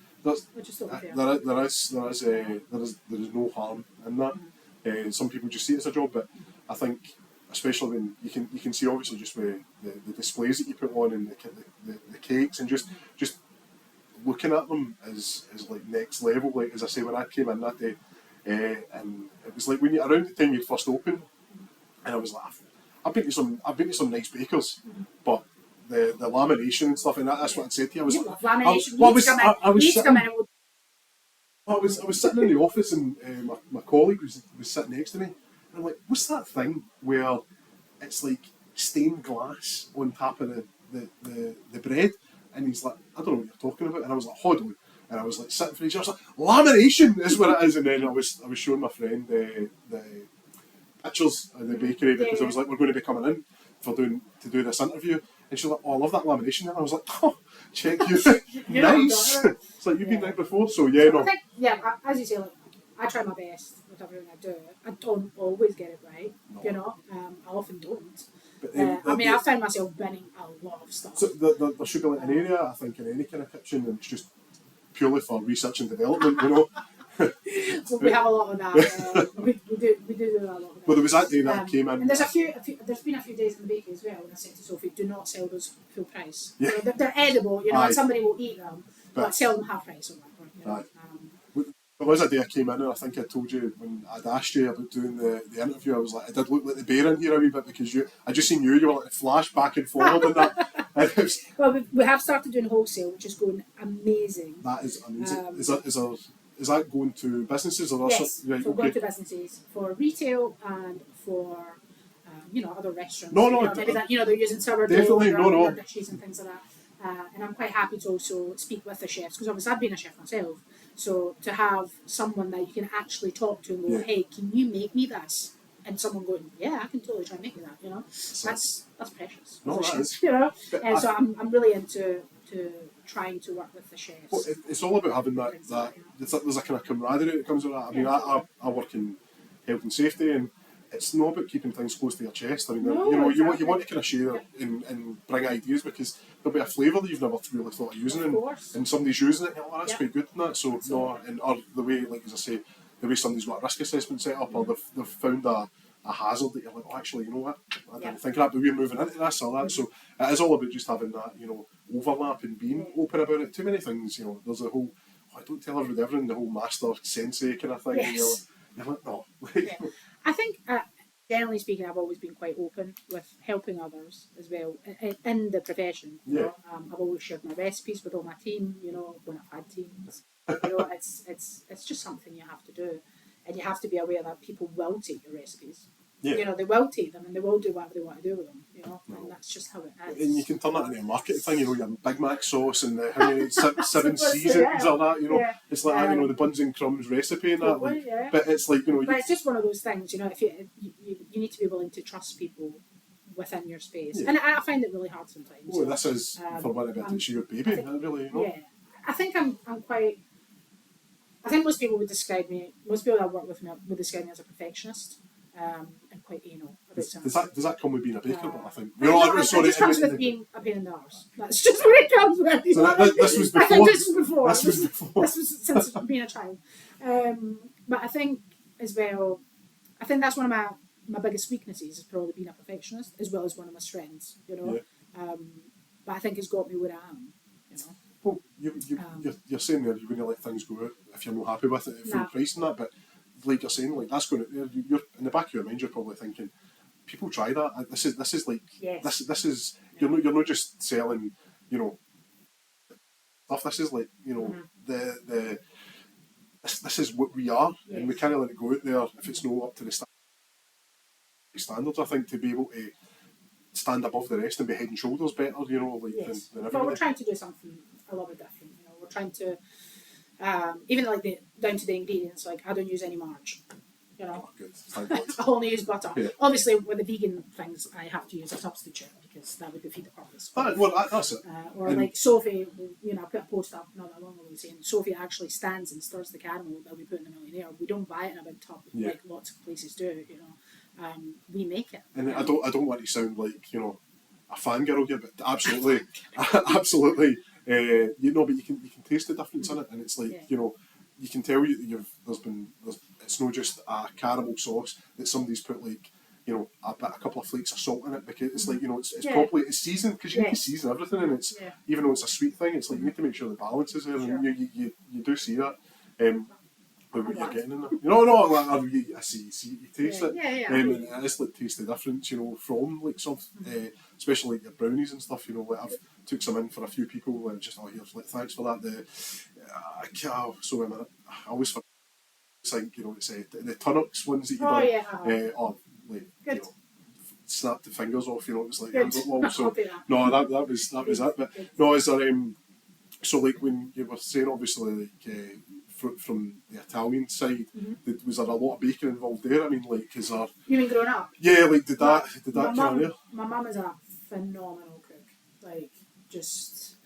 Which is totally fair. There is no harm in that. Some people just see it as a job, but I think, especially when you can see obviously just with the displays that you put on and the cakes and just looking at them is like next level. Like as I say, when I came in that day, and it was like when around the time you first opened, and I was like, I've been to some nice bakers, but the lamination and stuff, and that's what I said to you. I was like, lamination. I was sitting in the office and my colleague was sitting next to me, and I'm like, what's that thing where it's like stained glass on top of the bread? And he's like, I don't know what you're talking about. And I was like, hold on. And I was like sitting for each other. I was like, lamination is what it is. And then I was showing my friend the pictures of the bakery because I was like, we're going to be coming in to do this interview. And she's like, oh, I love that lamination. And I was like, oh, check you. Nice. It's like, you've been there before. So, yeah, no. I think, as you say, like, I try my best with everything I do. I don't always get it right, no. I often don't. I find myself binning a lot of stuff. So there should be like an area, I think, in any kind of kitchen, and it's just purely for research and development, Well, we have a lot of that. We do a lot of that. Well, there was that day that I came in. And there's been a few days in the bakery as well, and I said to Sophie, do not sell those full price. Yeah. They're edible, and somebody will eat them, but sell them half price or whatever. There was a day I came in and I think I told you when I'd asked you about doing the interview, I was like, I did look like the bear in here a wee bit because I just seen you were like flash back and forward and that. Well, we have started doing wholesale, which is going amazing. That is amazing. Is that going to businesses or yes, going to businesses for retail and for other restaurants. Maybe that they're using sourdough or dishes and things like that. And I'm quite happy to also speak with the chefs because obviously I've been a chef myself. So to have someone that you can actually talk to and go, hey, can you make me this? And someone going, yeah, I can totally try and make you that. That's precious. No, that is. And so I'm really into trying to work with the chefs. Well, it's all about having that. There's a kind of camaraderie that comes with that. I mean, I work in health and safety, and it's not about keeping things close to your chest. I mean, you want to kind of share and bring ideas because there'll be a flavour that you've never really thought of using, and somebody's using it. And you're like, that's quite good, and that. So or the way, like as I say, the way somebody's got a risk assessment set up, or they've found a hazard that you're like, oh, actually, you know what? I didn't think of that, but we're moving into this or that. So it is all about just having that, overlap and being open about it. Too many things, there's a whole, I don't tell everybody everything, the whole master sensei kind of thing. Yes. You're like, no. I think, generally speaking, I've always been quite open with helping others as well in the profession. I've always shared my recipes with all my team. When I've had teams, it's just something you have to do, and you have to be aware that people will take your recipes. They will take them and they will do whatever they want to do with them. And that's just how it is. And you can turn that into a marketing thing. Your Big Mac sauce and how many seven seasons or that. It's like the Buns and Crumbs recipe and that. But it's like But it's just one of those things. If you need to be willing to trust people within your space, and I find it really hard sometimes. Well, this is for one of it. It's your baby. Really, Yeah, I think I'm quite. I think most people that I work with would describe me as a perfectionist. And quite anal about something. Does that come with being a baker? I think. It just comes with being a pain in the arse. That's just what it comes with. So this was before. I think this was before. This was before. This was since being a child. But I think as well, I think that's one of my biggest weaknesses is probably being a perfectionist as well as one of my strengths. But I think it's got me where I am. Well, you're saying there you're going to let things go out if you're not happy with it at full price and that, but. Like you're saying, like that's going to. You're in the back of your mind. You're probably thinking, people try that. This is like this is. You're not just selling, stuff. This is like this is what we are, and we can't let it go out there if it's not up to the standards. I think to be able to stand above the rest and be head and shoulders better, than everybody. But we're trying to do something a little bit different. We're trying to. Even like down to the ingredients, like I don't use any margarine. Oh, good. Thank God. I only use butter. Yeah. Obviously, with the vegan things, I have to use a substitute because that would defeat the purpose. That's it. Or like Sophie, I put a post up not that long ago saying Sophie actually stands and stirs the caramel that we put in the millionaire. We don't buy it in a big tub like lots of places do. we make it. And I don't want to sound like, you know, a fangirl here, but absolutely, absolutely, you know, but you can taste the difference in it, and it's like, you know, you can tell it's not just a caramel sauce that somebody's put, like, you know, a couple of flakes of salt in it, because it's like, you know, it's properly, it's seasoned, because you need to season everything, and it's, even though it's a sweet thing, it's like you need to make sure the balance is there, and you do see that. What you're getting in there. I see, you taste it. And it is like taste the difference, you know, from like some, especially like your brownies and stuff, you know, like I've took some in for a few people, and just, here, like, thanks for that. Sorry a minute, I always think, you know, it's the Tunnocks ones that you done. Like, you know, snapped the fingers off, you know, it was like, so, no, that was it, but no, is there, so like when you were saying, obviously, like, from the Italian side, was there a lot of bacon involved there? I mean, like, is there... You mean growing up? Yeah, like, did that come there? My mum is a phenomenal cook. Like, just...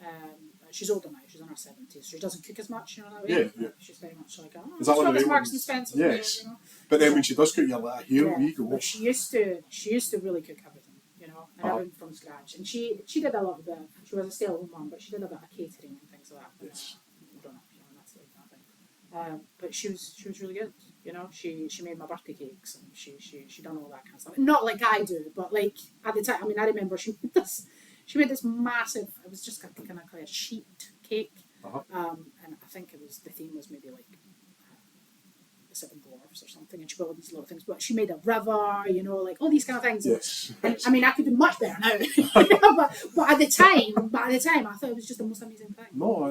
she's older now, she's in her 70s. She doesn't cook as much, you know, that way. Yeah. She's very much like, is that one of the Marks and Spencer? Yes. You know? But then when she does cook, you're like, here we go. But she used to really cook everything, you know, and everything from scratch. And she did a lot of she was a stay-at-home mum, but she did a bit of catering and things like that. Yes. But she was really good, you know. She made my birthday cakes, and she done all that kind of stuff. Not like I do, but like at the time, I mean, I remember she made this massive. It was just kind of like a sheet cake, and I think the theme was maybe like the Seven Dwarfs or something. And she put all these little things, but she made a river, you know, like all these kind of things. Yes. And, I mean, I could do much better now, but at the time, I thought it was just the most amazing thing. No,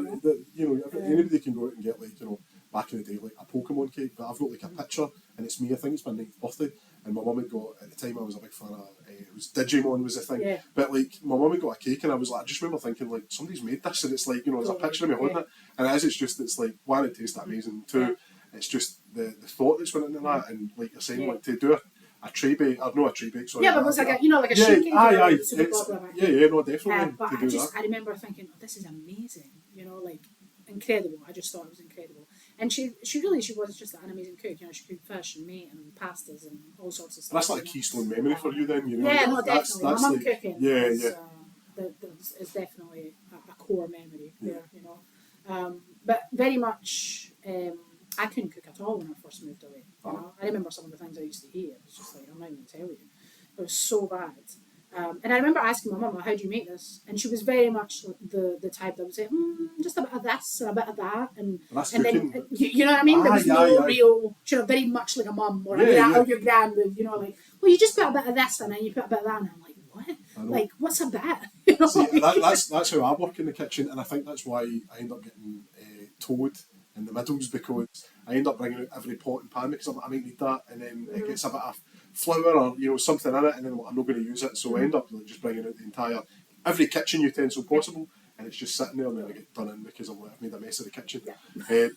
you know, anybody can go out and get, like, you know, back in the day, like a Pokemon cake, but I've got like a picture, and it's me, I think it's my 9th birthday, and my mum had got, at the time I was a big fan of, it was Digimon was the thing, but like, my mum had got a cake, and I just remember thinking, like, somebody's made this, and it's like, you know, there's a picture of me holding it, and it's like, one, it tastes amazing, two, it's just the thought that's went into that, and like you're saying, like, to do a tray bake, or not a tray bake, sorry. Yeah, but it was like a sheet cake. No, definitely. But I remember thinking, this is amazing, you know, like, incredible. I just thought it was incredible. And she was just an amazing cook. You know, she cooked fish and meat and pastas and all sorts of stuff. That's like a keystone memory for you then, you know? Yeah, no, definitely. My mum cooking is definitely a core memory there, you know. But very much, I couldn't cook at all when I first moved away. You know? I remember some of the things I used to eat. It was just like, I'm not even going to tell you. It was so bad. And I remember asking my mum, how do you make this? And she was very much the type that would say, just a bit of this or a bit of that. And then, you know what I mean? There was no real, you know, very much like a mum or your gran would, you know, like, well, you just put a bit of this in and you put a bit of that in. And I'm like, what? Like, what's a bit? You know? See, that's how I work in the kitchen, and I think that's why I end up getting toed in the middles, because I end up bringing out every pot and pan, because I might need that, and then it gets a bit of flour or, you know, something in it, and then I'm not going to use it, so I end up like, just bringing out every kitchen utensil possible, and it's just sitting there, and then I get done in because I've made a mess of the kitchen.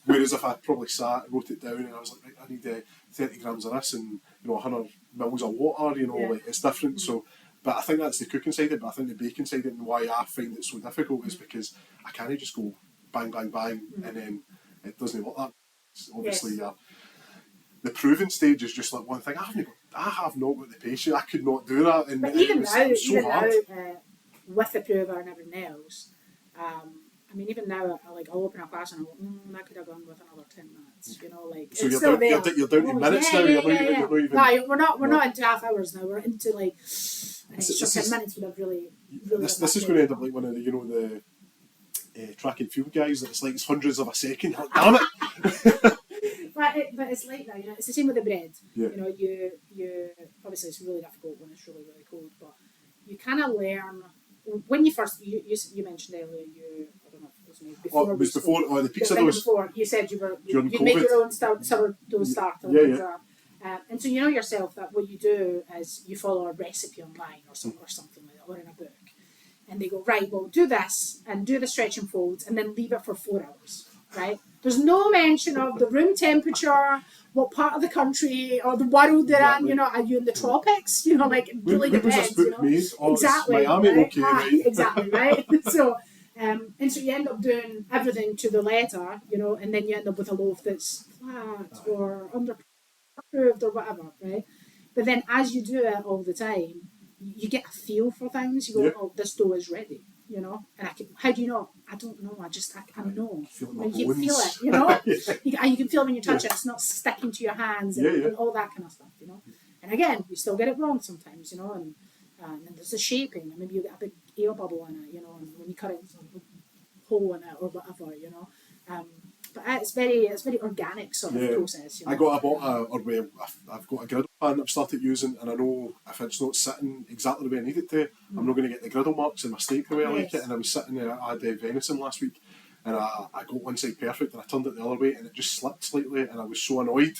Whereas if I probably sat and wrote it down, and I was like, right, I need 30 grams of this, and, you know, 100 mils of water, you know, like, it's different. So, but I think that's the cooking side of it, but I think the baking side of it, and why I find it so difficult, is because I can't just go bang, bang, bang, and then it doesn't work that. Obviously, the proving stage is just like one thing. I have not got the patience. I could not do that. And but even now, with the prover and everything else, I mean, even now, I'll open a glass and I'll go, I could have gone with another 10 minutes. You know, like, so you're down to minutes now. You're not even. No, we're not into half hours now. We're into like. I think it's 10 minutes would have really. This is going to end up like one of the, you know, the track and field guys. It's like it's hundreds of a second. Like, damn it. But it's like that, you know. It's the same with the bread. Yeah. You know, you obviously it's really difficult when it's really, really cold, but you kind of learn when you first. You mentioned earlier I don't know if it was maybe before. Oh, it was before the pizza dough. Before you said you made your own sourdough starter. And so you know yourself that what you do is you follow a recipe online or something like that, or in a book, and they go, right, well, do this and do the stretch and folds, and then leave it for 4 hours, right? There's no mention of the room temperature, what part of the country or the world they're in. You know, are you in the tropics? You know, like it really depends. Was this book made? Oh, exactly. Miami, right? okay, right? Exactly, right? So. And so you end up doing everything to the letter, you know, and then you end up with a loaf that's flat or underproved or whatever, right? But then as you do it all the time, you get a feel for things. You go, Yeah. oh, this dough is ready, you know. And how do you know? I don't know. I know. Feel it in my You can feel bones. it, you know. Yeah. You can feel it when you touch it. It's not sticking to your hands and all that kind of stuff, you know. And again, you still get it wrong sometimes, you know. And there's the shaping. And maybe you get a big air bubble in it, you know. And when you cut it, there's a hole in it or whatever, you know. But it's very organic sort of process. You know? I've got a griddle pan that I've started using, and I know if it's not sitting exactly the way I need it to, I'm not going to get the griddle marks in my steak the way I like it. And I was sitting there, I had venison last week, and I got one side perfect, and I turned it the other way, and it just slipped slightly, and I was so annoyed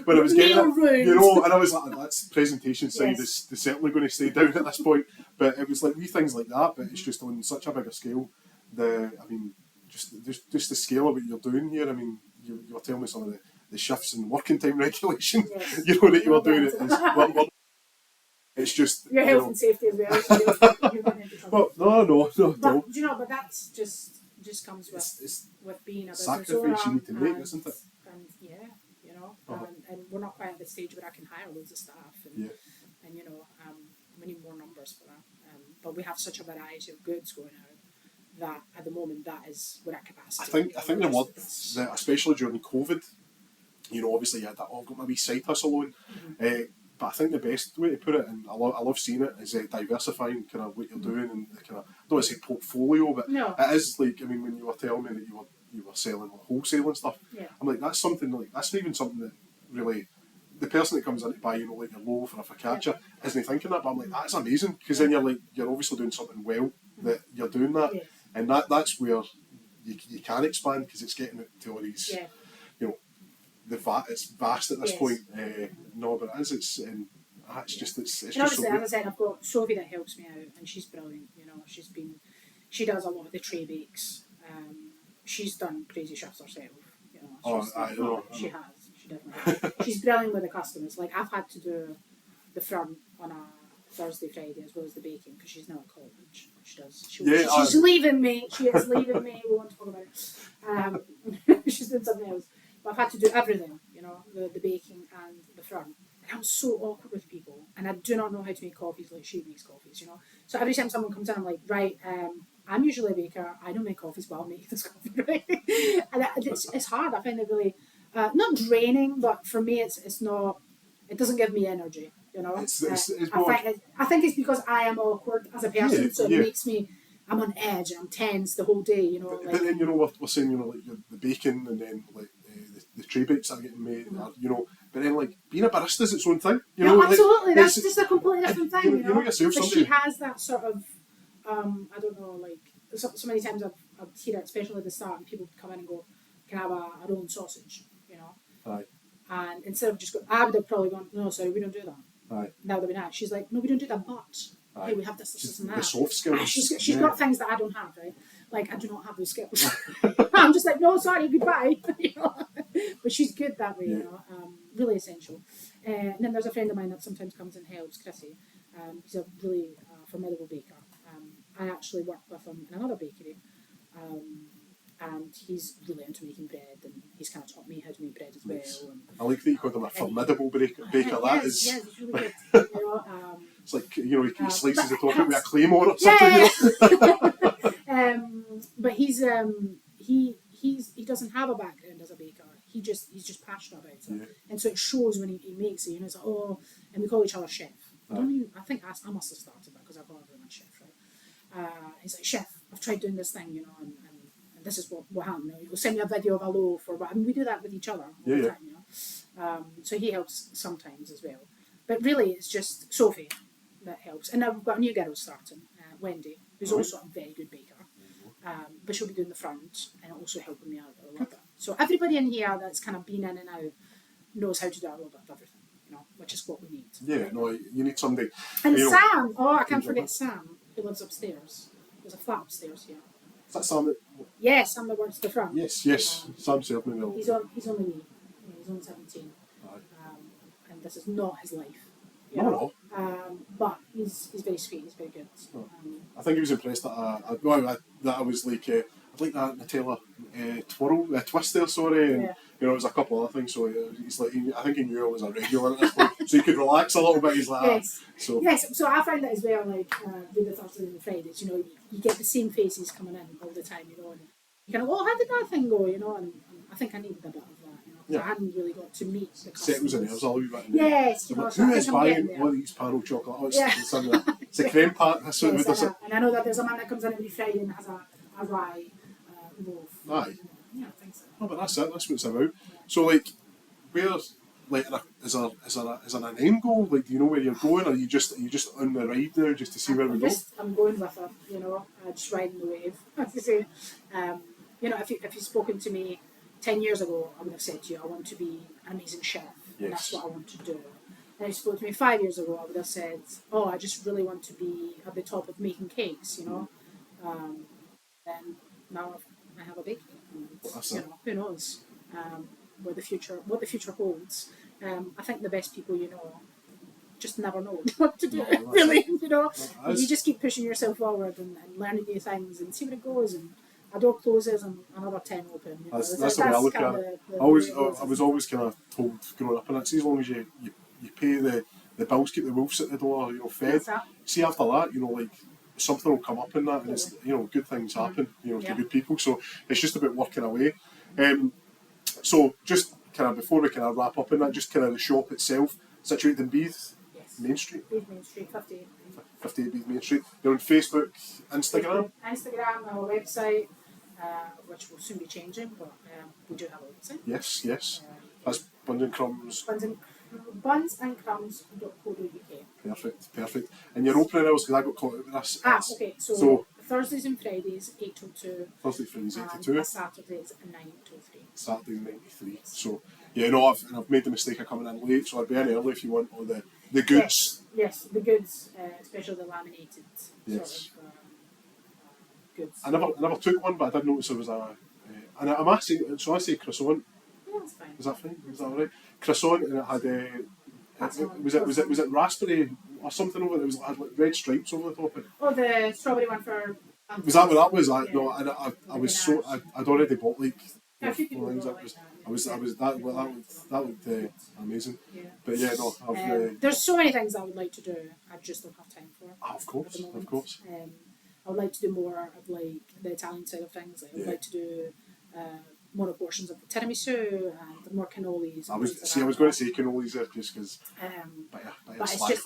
when I was getting it, you know. And I was like, that's presentation side is certainly going to stay down at this point. But it was like wee things like that, but it's just on such a bigger scale. Just the scale of what you're doing here. I mean, you were telling me some of the shifts and working time regulation, you know, that you were doing. It's just your health and safety as well. Well, no. But do you know? But that's just comes with being a business owner. Sacrifice you need to make, isn't it? And you know, and we're not quite at the stage where I can hire loads of staff, and you know, we need more numbers for that. But we have such a variety of goods going out that at the moment that is we're at capacity. I think the word that, especially during COVID, you know, obviously I got my wee side hustle on, but I think the best way to put it, and I love seeing it, is diversifying kind of what you're doing and kind of, I don't want to say portfolio, but it is like, I mean, when you were telling me that you were selling like wholesale and stuff, I'm like, that's something like, that's not even something that really, the person that comes in to buy, you know, like a loaf or a focaccia isn't thinking that, but I'm like, that's amazing, because then you're obviously doing something well that you're doing that. And that's where you can expand, because it's getting to all these, you know, it's vast at this point. No, but it's just obviously, as I said, I've got Sophie that helps me out, and she's brilliant. You know, she does a lot of the tray bakes. She's done crazy shifts herself. You know, she definitely has. She's brilliant with the customers. Like, I've had to do the front on a Thursday, Friday, as well as the baking, because she's now at college. She's leaving me. She is leaving me. We won't talk about it. She's doing something else. But I've had to do everything, you know, the baking and the front. And I'm so awkward with people, and I do not know how to make coffees like she makes coffees, you know. So every time someone comes in, I'm like, right, I'm usually a baker. I don't make coffees, but I'll make this coffee, right? And it's hard. I find it really not draining, but for me, it's not. It doesn't give me energy. You know, I think it's because I am awkward as a person, so it makes me. I'm on edge and I'm tense the whole day. You know, but then, you know, we're saying, you know, like the bacon, and then like the tray bakes that are getting made, you know. But then, like, being a barista is its own thing. You know, absolutely. That's just a completely different thing. You know, yourself, but she has that sort of. I don't know, like so many times I've hear it, especially at the start, and people come in and go, "Can I have a rolled sausage?" You know. Aye. And instead of just going, I would have probably gone, "No, sorry, we don't do that." Aye. That would have been nice. She's like, "No, we don't do that, but hey, we have this and that." The soft skills. She's got things that I don't have, right? Like, I do not have those skills. I'm just like, "No, sorry, goodbye." You know? But she's good that way, you know. Really essential. And then there's a friend of mine that sometimes comes and helps, Chrissy. He's a really formidable baker. I actually work with him in another bakery. And he's really into making bread, and he's kind of taught me how to make bread as well. And, I like that you called him a formidable baker. Yes, he's really good. You know, it's like, you know, he can slices the top with a claymore or something. Yeah. But he doesn't have a background as a baker. He's just passionate about it, and so it shows when he makes it. You know, it's like, and we call each other chef. I think I must have started that, because I call everyone chef, right? He's like, "Chef, I've tried doing this thing, you know, and this is what happened. He'll send me a video of a loaf, I mean, we do that with each other all the time, you know. So he helps sometimes as well. But really, it's just Sophie that helps. And now we've got a new girl starting, Wendy, who's also a very good baker. But she'll be doing the front and also helping me out a little bit. So everybody in here that's kind of been in and out knows how to do a little bit of everything, you know, which is what we need. Yeah, no, you need somebody. And Sam, I can't forget Sam, who lives upstairs. There's a flat upstairs here. Is that Sam? Yes, Sam that works the front. Yes. Sam served me well. He's only wee. He's only 17. And this is not his life. No. But he's very sweet. He's very good. I think he was impressed that I was like, I'd like that Nutella twist there, sorry, and You know, it was a couple of other things. So he's like, I think he knew I was a regular at this point, so he could relax a little bit. He's like, Yes. So Yes, so I find that as well, like with the Thursdays and the Fridays, you know, you get the same faces coming in all the time, you know, and you kind of, oh, how did that thing go, you know, and I think I needed a bit of that, you know, because I hadn't really got to meet the customers. settles in nerves a wee bit. Yes, you know, so who I is think I'm getting buying there. all these Paro chocolate? Oh, Yeah. it's a creme pat. That's what Yes, it is. and I know that there's a man that comes in every Friday and has a rye loaf. Aye. Yeah, I think so. Oh, but that's it. That's what it's about. So, like, where's like, is there an end goal? Like, do you know where you're going? Or are you just on the ride now, just to see where we go? I'm going with her, you know, just riding the wave, as you say. You know, if you'd spoken to me 10 years ago, I would have said to you, I want to be an amazing chef, and that's what I want to do. And if you spoke to me 5 years ago, I would have said, oh, I just really want to be at the top of making cakes, you know. And now I have a bakery, and, you know, who knows what the future holds. I think the best people you know just never know what to do, really. You know, you just keep pushing yourself forward and learning new things and see where it goes. And a door closes and another 10 open. You know? That's the way I look at it. I was always kind of told growing up, and it's as long as you pay the bills, keep the wolves at the door, you know, fed. See, after that, you know, like, something will come up in that, and it's, you know, good things happen, you know, to good people. So it's just about working away. So just kind of before we kind of wrap up in that, just kind of the shop itself, situated in Beith, Main Street. Beith Main Street, 58. 58 Beith Main Street. You're on Facebook, Instagram, our website, which will soon be changing, but we do have a website. Yes. That's Buns Crumbs. Bunsandcrumbs.co.uk. Perfect. And your opening hours, because I got caught out with this. Okay. So Thursdays and Fridays 8 till 2. Thursdays, Fridays 8 and till 2. Saturdays 9 till 3. Saturdays 9 to 3. So yeah, no, I've made the mistake of coming in late, so I'd be in early if you want all the goods. Yes, the goods, especially the laminated sort of goods. I never took one, but I did notice there was a. And I'm asking, so I say croissant. Yeah, that's fine. Is that fine? Is that alright? Croissant, and it had was it raspberry or something over it? It had like red stripes over the top of it. Oh, the strawberry one for. Was that what that was? Yeah. No, and I was so I'd already bought like. A few people things. That looked amazing. Yeah. But yeah, no, there's so many things I would like to do. I just don't have time for. Of course. I would like to do more of like the Italian side of things. Like, I would like to do more portions of the tiramisu and more cannolis. I was going to say cannolis there just because. But it's just.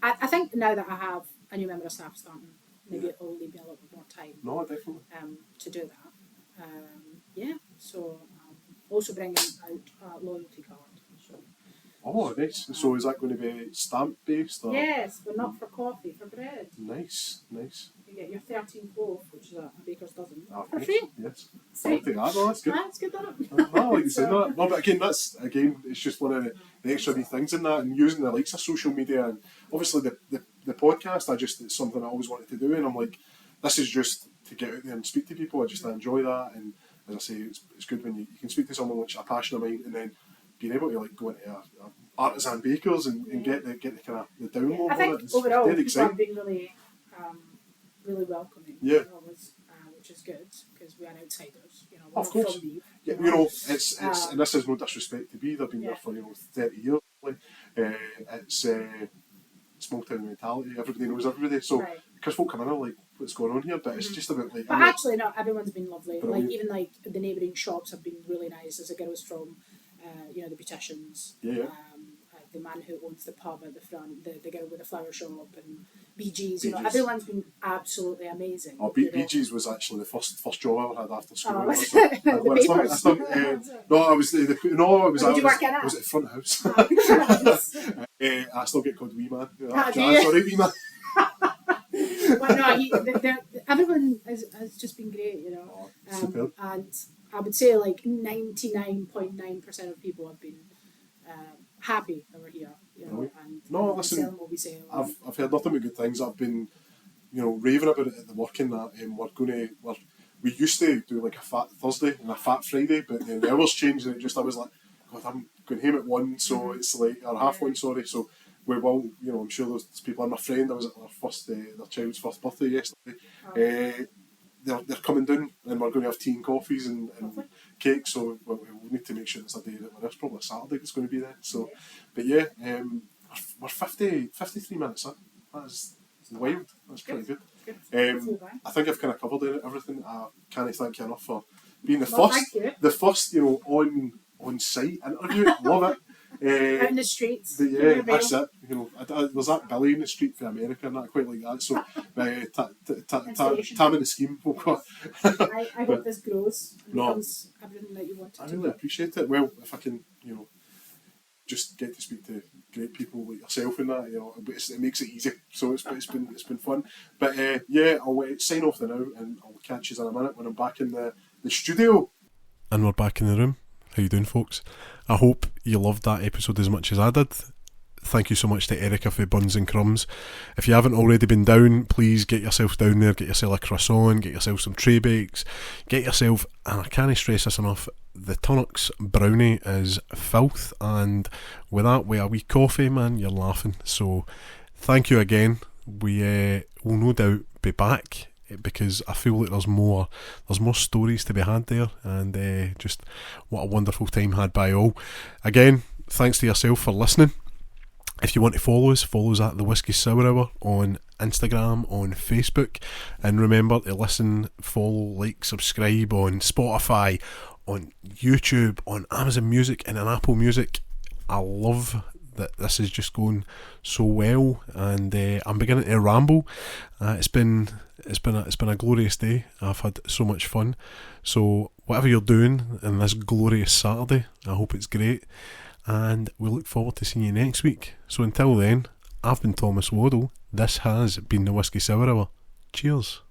I think now that I have a new member of staff starting, maybe it will leave me a little bit more time. No, definitely. To do that. So also bringing out a loyalty card. So. Oh, nice. So is that going to be stamp based? Or? Yes, but not for coffee, for bread. Nice. You get your 13th loaf, which is a baker's dozen. For free? Yes. I'll take that. No, that's good. That's good, isn't it? No, like you said, no. But again, it's just one of the extra wee things in that, and using the likes of social media, and obviously the podcast. It's something I always wanted to do, and I'm like, this is just to get out there and speak to people. I enjoy that, and as I say, it's good when you can speak to someone which is a passion of mine, and then being able to like go into a artisan bakers and get the kind of the download. I think overall people have been really welcoming. Yeah. Which is good because we are outsiders. You know, of course. Yeah, you know, it's and this is no disrespect to Beith. I've been there for 30 years. It's small town mentality. Everybody knows everybody. So because folk come in and like, what's going on here? But it's just about like. But actually, not everyone's been lovely. Brilliant. Like even like the neighbouring shops have been really nice. There's a girl who's from, the beauticians. Yeah. The man who owns the pub at the front, the girl with the flower shop, and BG's. You know, everyone's been absolutely amazing. Oh, BG's was actually the first job I ever had after school. Oh, was it? Did you work in it? Was it front house? I still get called wee man. Sorry, wee man. Well, no, everyone has just been great, you know. Superb. And I would say like 99.9% of people have been happy that we're here, you know. And listen, selling what we sell. I've heard nothing but good things. I've been, you know, raving about it at the work in that. We used to do like a Fat Thursday and a Fat Friday, but then the hours changed and I was like, God, I'm going home at 1, so it's like, or 1:30, sorry. So we will, you know, I'm sure there's people. And my friend, I was at their child's first birthday yesterday. They're coming down and we're going to have tea and coffees and cakes, so we'll we need to make sure it's a day that we're there. It's probably a Saturday it's going to be there. So, but yeah, we're 53 minutes in. That's wild. That's pretty good. I think I've kind of covered everything. I can't thank you enough for being the first, on site interview. Love it. Out in the streets. That's it. There's that Billy in the street for America and that, quite like that. So, time in the scheme. I hope this grows and becomes everything that you want it to be. I really appreciate it. Well, if I can, just get to speak to great people like yourself and that, it makes it easy. So it's been fun. But I'll sign off now, and I'll catch you in a minute when I'm back in the studio. And we're back in the room. How you doing, folks? I hope you loved that episode as much as I did. Thank you so much to Erika for Buns and Crumbs. If you haven't already been down, please get yourself down there, get yourself a croissant, get yourself some tray bakes, get yourself, and I can't stress this enough, the Tunnocks brownie is filth, and with that, with a wee coffee, man, you're laughing. So thank you again. We will no doubt be back, because I feel like there's more stories to be had there, and just what a wonderful time had by all. Again, thanks to yourself for listening. If you want to follow us at the Whisky Sour Hour on Instagram, on Facebook, and remember to listen, follow, like, subscribe on Spotify, on YouTube, on Amazon Music, and on Apple Music. I love that this is just going so well, and I'm beginning to ramble. It's been a glorious day. I've had so much fun. So whatever you're doing in this glorious Saturday, I hope it's great, and we look forward to seeing you next week. So until then, I've been Thomas Waddle. This has been the Whisky Sour Hour. Cheers.